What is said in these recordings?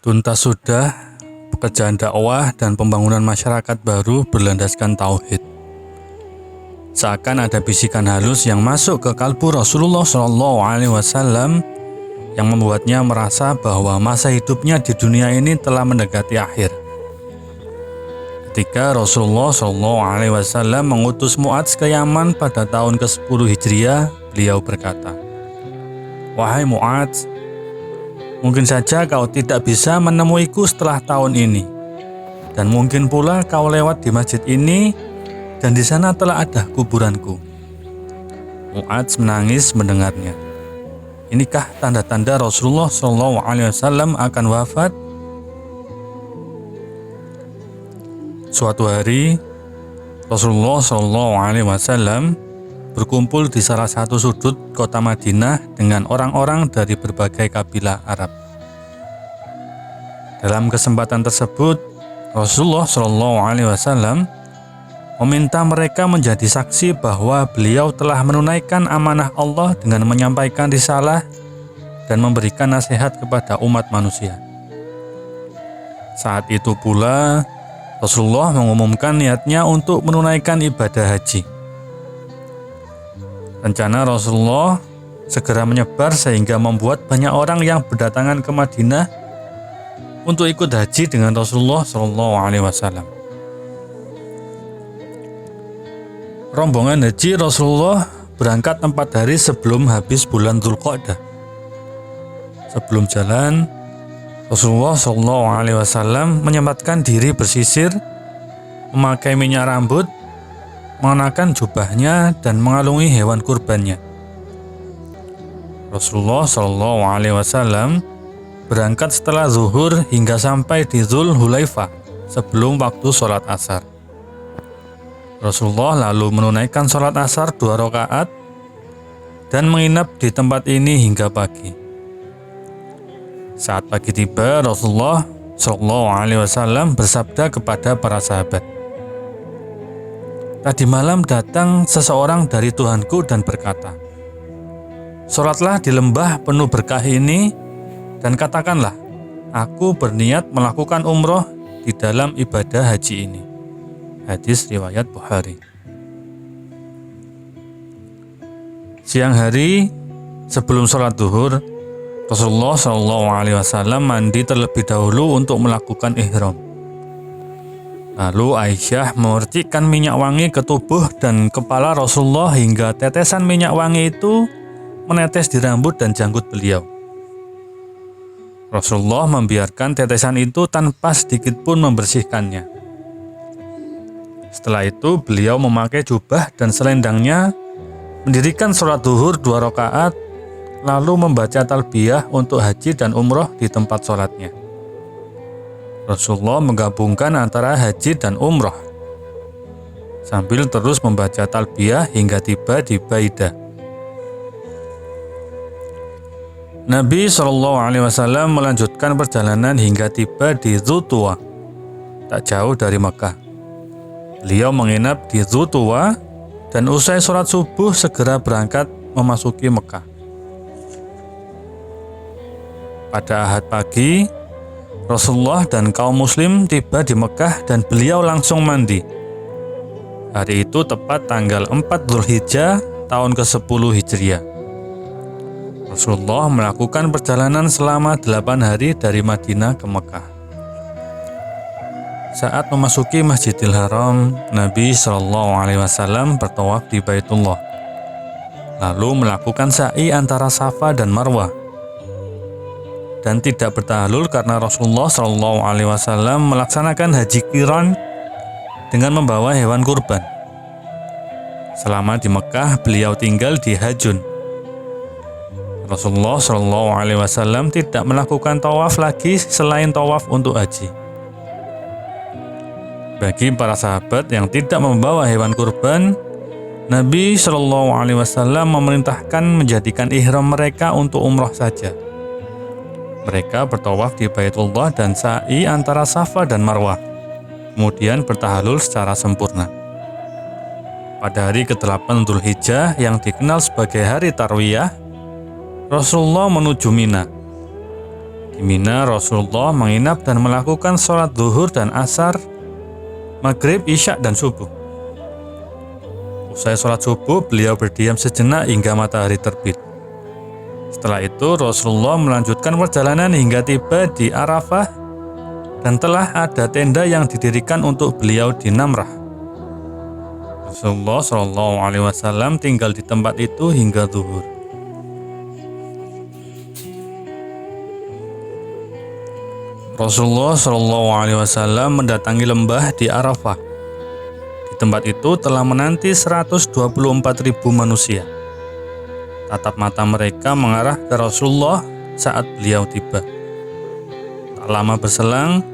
Tuntas sudah pekerjaan dakwah dan pembangunan masyarakat baru berlandaskan tauhid. Seakan ada bisikan halus yang masuk ke kalbu Rasulullah SAW yang membuatnya merasa bahwa masa hidupnya di dunia ini telah mendekati akhir. Ketika Rasulullah SAW mengutus Mu'adz ke Yaman pada tahun ke-10 Hijriah, beliau berkata, "Wahai Mu'adz, mungkin saja kau tidak bisa menemuiku setelah tahun ini, dan mungkin pula kau lewat di masjid ini, dan di sana telah ada kuburanku." Mu'adz menangis mendengarnya. Inikah tanda-tanda Rasulullah SAW akan wafat? Suatu hari, Rasulullah SAW berkumpul di salah satu sudut kota Madinah dengan orang-orang dari berbagai kabilah Arab. Dalam kesempatan tersebut, Rasulullah SAW meminta mereka menjadi saksi bahwa beliau telah menunaikan amanah Allah dengan menyampaikan risalah dan memberikan nasihat kepada umat manusia. Saat itu pula, Rasulullah mengumumkan niatnya untuk menunaikan ibadah haji. Rencana Rasulullah segera menyebar sehingga membuat banyak orang yang berdatangan ke Madinah untuk ikut haji dengan Rasulullah SAW. Rombongan haji Rasulullah berangkat 4 hari sebelum habis bulan Dzulqa'dah. Sebelum jalan, Rasulullah SAW menyempatkan diri bersisir, memakai minyak rambut, mengenakan jubahnya dan mengalungi hewan kurbannya. Rasulullah SAW berangkat setelah zuhur hingga sampai di Dzul Hulaifah sebelum waktu sholat asar. Rasulullah lalu menunaikan sholat asar 2 rakaat dan menginap di tempat ini hingga pagi. Saat pagi tiba, Rasulullah SAW bersabda kepada para sahabat, "Tadi malam datang seseorang dari Tuhanku dan berkata, 'Sholatlah di lembah penuh berkah ini dan katakanlah, aku berniat melakukan umroh di dalam ibadah haji ini.'" Hadis riwayat Bukhari. Siang hari sebelum sholat zuhur, Rasulullah SAW mandi terlebih dahulu untuk melakukan ihram. Lalu Aisyah memercikkan minyak wangi ke tubuh dan kepala Rasulullah hingga tetesan minyak wangi itu menetes di rambut dan janggut beliau. Rasulullah membiarkan tetesan itu tanpa sedikit pun membersihkannya. Setelah itu beliau memakai jubah dan selendangnya, mendirikan sholat zuhur 2 rakaat, lalu membaca talbiyah untuk haji dan umroh di tempat sholatnya. Rasulullah menggabungkan antara haji dan umroh, sambil terus membaca talbiyah hingga tiba di Baidah. Nabi SAW melanjutkan perjalanan hingga tiba di Dzultuwa, tak jauh dari Mekah. Beliau menginap di Dzultuwa dan usai sholat subuh segera berangkat memasuki Mekah. Pada Ahad pagi, Rasulullah dan kaum muslim tiba di Mekah dan beliau langsung mandi. Hari itu tepat tanggal 4 Dzulhijjah tahun ke-10 Hijriah. Rasulullah melakukan perjalanan selama 8 hari dari Madinah ke Mekah. Saat memasuki Masjidil Haram, Nabi SAW bertawaf di Baitullah, lalu melakukan sa'i antara Safa dan Marwah, dan tidak bertahlul karena Rasulullah SAW melaksanakan haji qiran dengan membawa hewan kurban. Selama di Mekah, beliau tinggal di Hajun. Rasulullah SAW tidak melakukan tawaf lagi selain tawaf untuk haji. Bagi para sahabat yang tidak membawa hewan kurban, Nabi SAW memerintahkan menjadikan ihram mereka untuk umroh saja. Mereka bertawaf di Baitullah dan sa'i antara Safa dan Marwah, kemudian bertahlul secara sempurna. Pada hari ke-8 Dzulhijjah yang dikenal sebagai hari Tarwiyah, Rasulullah menuju Mina. Di Mina, Rasulullah menginap dan melakukan sholat zuhur dan asar, maghrib, isya, dan subuh. Usai sholat subuh, beliau berdiam sejenak hingga matahari terbit. Setelah itu, Rasulullah melanjutkan perjalanan hingga tiba di Arafah dan telah ada tenda yang didirikan untuk beliau di Namrah. Rasulullah SAW tinggal di tempat itu hingga zuhur. Rasulullah SAW mendatangi lembah di Arafah. Di tempat itu telah menanti 124.000 manusia. Tatap mata mereka mengarah ke Rasulullah saat beliau tiba. Tak lama berselang,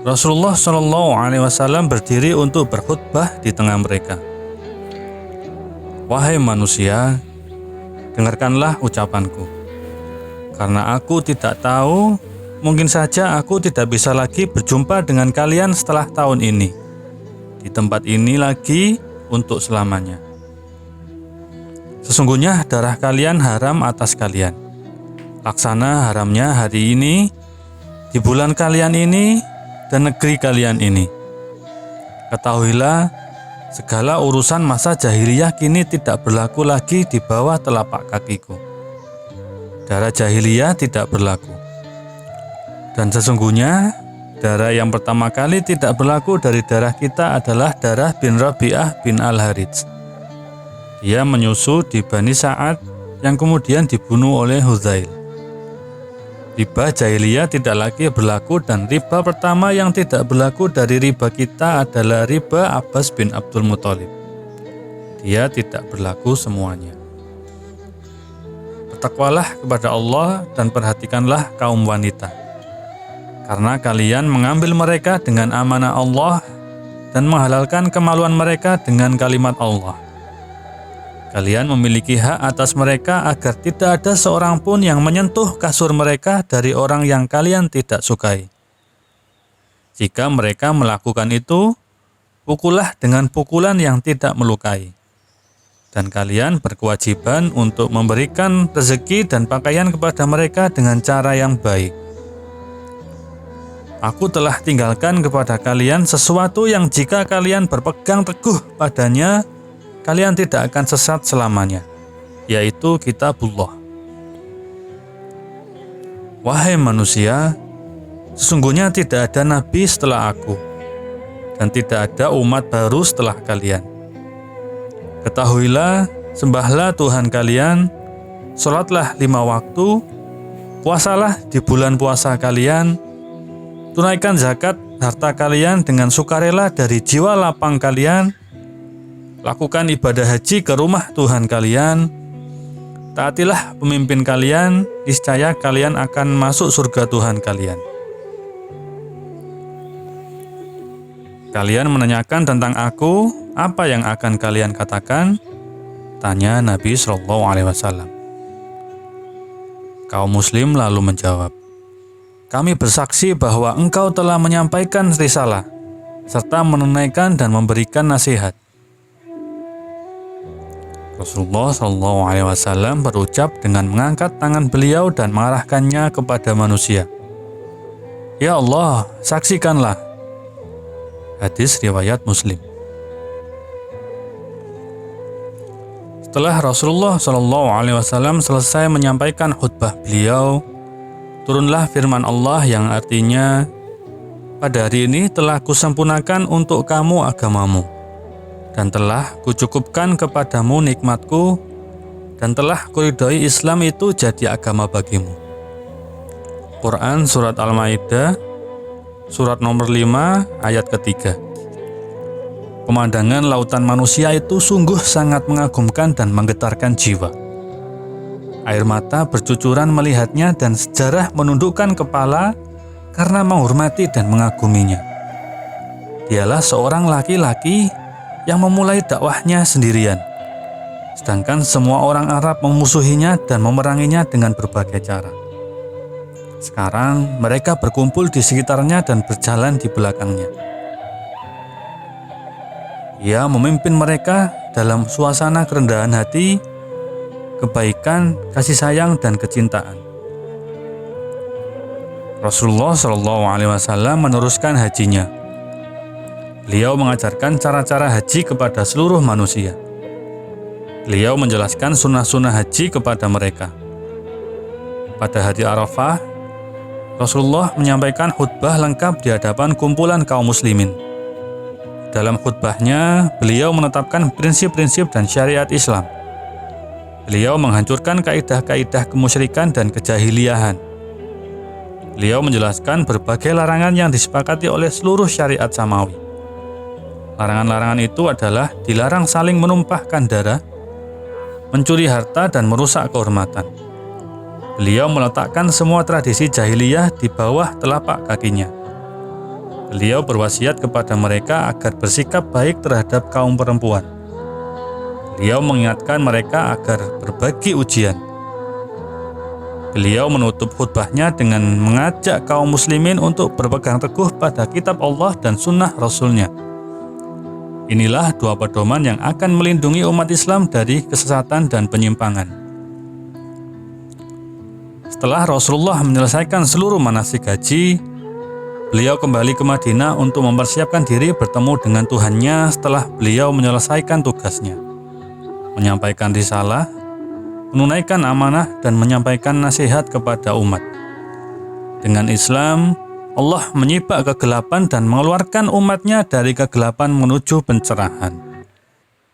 Rasulullah SAW berdiri untuk berkhutbah di tengah mereka. Wahai manusia, dengarkanlah ucapanku. Karena aku tidak tahu, mungkin saja aku tidak bisa lagi berjumpa dengan kalian setelah tahun ini, di tempat ini lagi untuk selamanya. Sesungguhnya darah kalian haram atas kalian, laksana haramnya hari ini, di bulan kalian ini, dan negeri kalian ini. Ketahuilah, segala urusan masa jahiliyah kini tidak berlaku lagi di bawah telapak kakiku. Darah jahiliyah tidak berlaku. Dan sesungguhnya, darah yang pertama kali tidak berlaku dari darah kita adalah darah bin Rabi'ah bin Al-Harits. Dia menyusu di Bani Sa'ad yang kemudian dibunuh oleh Hudzail. Riba jahiliyah tidak lagi berlaku dan riba pertama yang tidak berlaku dari riba kita adalah riba Abbas bin Abdul Muthalib. Dia tidak berlaku semuanya. Bertakwalah kepada Allah dan perhatikanlah kaum wanita. Karena kalian mengambil mereka dengan amanah Allah dan menghalalkan kemaluan mereka dengan kalimat Allah. Kalian memiliki hak atas mereka agar tidak ada seorang pun yang menyentuh kasur mereka dari orang yang kalian tidak sukai. Jika mereka melakukan itu, pukullah dengan pukulan yang tidak melukai. Dan kalian berkewajiban untuk memberikan rezeki dan pakaian kepada mereka dengan cara yang baik. Aku telah tinggalkan kepada kalian sesuatu yang jika kalian berpegang teguh padanya, kalian tidak akan sesat selamanya, yaitu kitabullah. Wahai manusia, sesungguhnya tidak ada nabi setelah aku, dan tidak ada umat baru setelah kalian. Ketahuilah, sembahlah Tuhan kalian, sholatlah 5 waktu, puasalah di bulan puasa kalian, tunaikan zakat harta kalian dengan sukarela dari jiwa lapang kalian, lakukan ibadah haji ke rumah Tuhan kalian, taatilah pemimpin kalian, niscaya kalian akan masuk surga Tuhan kalian. Kalian menanyakan tentang aku, apa yang akan kalian katakan? Tanya Nabi SAW. Kaum muslim lalu menjawab, kami bersaksi bahwa engkau telah menyampaikan risalah, serta menunaikan dan memberikan nasihat. Rasulullah SAW berucap dengan mengangkat tangan beliau dan mengarahkannya kepada manusia. Ya Allah, saksikanlah. Hadis riwayat Muslim. Setelah Rasulullah SAW selesai menyampaikan khutbah beliau, turunlah firman Allah yang artinya, pada hari ini telah kusempurnakan untuk kamu agamamu, dan telah kucukupkan kepadamu nikmatku, dan telah kuridhoi Islam itu jadi agama bagimu. Quran Surat Al-Maidah, surat nomor 5, ayat ketiga. Pemandangan lautan manusia itu sungguh sangat mengagumkan dan menggetarkan jiwa. Air mata bercucuran melihatnya dan sejarah menundukkan kepala karena menghormati dan mengaguminya. Dialah seorang laki-laki yang memulai dakwahnya sendirian, sedangkan semua orang Arab memusuhinya dan memeranginya dengan berbagai cara. Sekarang mereka berkumpul di sekitarnya dan berjalan di belakangnya. Ia memimpin mereka dalam suasana kerendahan hati, kebaikan, kasih sayang, dan kecintaan. Rasulullah Shallallahu Alaihi Wasallam meneruskan hajinya. Beliau mengajarkan cara-cara haji kepada seluruh manusia. Beliau menjelaskan sunnah-sunnah haji kepada mereka. Pada hari Arafah, Rasulullah menyampaikan khutbah lengkap di hadapan kumpulan kaum muslimin. Dalam khutbahnya, beliau menetapkan prinsip-prinsip dan syariat Islam. Beliau menghancurkan kaidah-kaidah kemusyrikan dan kejahiliahan. Beliau menjelaskan berbagai larangan yang disepakati oleh seluruh syariat samawi. Larangan-larangan itu adalah dilarang saling menumpahkan darah, mencuri harta, dan merusak kehormatan. Beliau meletakkan semua tradisi jahiliyah di bawah telapak kakinya. Beliau berwasiat kepada mereka agar bersikap baik terhadap kaum perempuan. Beliau mengingatkan mereka agar berbagi ujian. Beliau menutup khutbahnya dengan mengajak kaum muslimin untuk berpegang teguh pada kitab Allah dan sunnah Rasul-Nya. Inilah dua pedoman yang akan melindungi umat Islam dari kesesatan dan penyimpangan. Setelah Rasulullah menyelesaikan seluruh manasik haji, beliau kembali ke Madinah untuk mempersiapkan diri bertemu dengan Tuhannya setelah beliau menyelesaikan tugasnya, menyampaikan risalah, menunaikan amanah, dan menyampaikan nasihat kepada umat. Dengan Islam, Allah menyibak kegelapan dan mengeluarkan umatnya dari kegelapan menuju pencerahan.